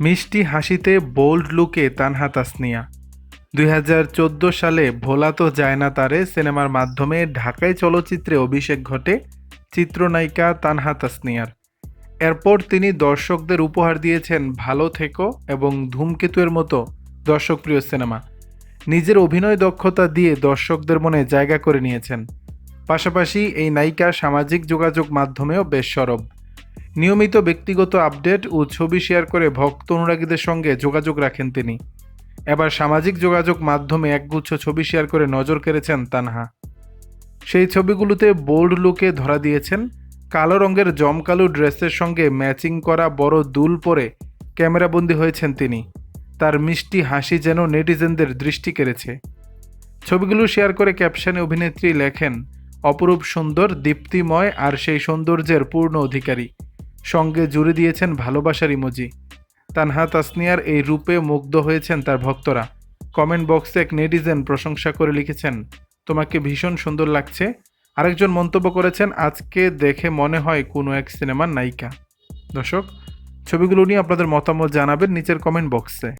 মিষ্টি হাসিতে বোল্ড লুকে তানহা তাসনিয়া। ২০১৪ সালে ভোলা তো যায় না তারে সিনেমার মাধ্যমে ঢাকাই চলচ্চিত্রে অভিষেক ঘটে চিত্রনায়িকা তানহা তাসনিয়ার। এরপর তিনি দর্শকদের উপহার দিয়েছেন ভালো থেকো এবং ধূমকেতুর মতো দর্শকপ্রিয় সিনেমা। নিজের অভিনয় দক্ষতা দিয়ে দর্শকদের মনে জায়গা করে নিয়েছেন। পাশাপাশি এই নায়িকা সামাজিক যোগাযোগ মাধ্যমেও বেশ সরব। নিয়মিত ব্যক্তিগত আপডেট ও ছবি শেয়ার করে ভক্ত অনুরাগীদের সঙ্গে যোগাযোগ রাখেন তিনি। এবার সামাজিক যোগাযোগ মাধ্যমে একগুচ্ছ ছবি শেয়ার করে নজর কেড়েছেন তানহা। সেই ছবিগুলোতে বোল্ড লুকে ধরা দিয়েছেন। কালো রঙের জমকালো ড্রেসের সঙ্গে ম্যাচিং করা বড় দুল পরে ক্যামেরাবন্দী হয়েছেন তিনি। তার মিষ্টি হাসি যেন নেটিজেনদের দৃষ্টি কেড়েছে। ছবিগুলো শেয়ার করে ক্যাপশনে অভিনেত্রী লেখেন, অপরূপ সুন্দর, দীপ্তিময় আর সেই সৌন্দর্যের পূর্ণ অধিকারী। সঙ্গে জুড়ে দিয়েছেন ভালোবাসার ইমোজি। তানহা তাসনিয়ার এই রূপে মুগ্ধ হয়েছেন তার ভক্তরা। কমেন্ট বক্সে এক নেটিজেন প্রশংসা করে লিখেছেন, তোমাকে ভীষণ সুন্দর লাগছে। আরেকজন মন্তব্য করেছেন, আজকে দেখে মনে হয় কোনো এক সিনেমার নায়িকা। দর্শক, ছবিগুলো নিয়ে আপনাদের মতামত জানাবেন নিচের কমেন্ট বক্সে।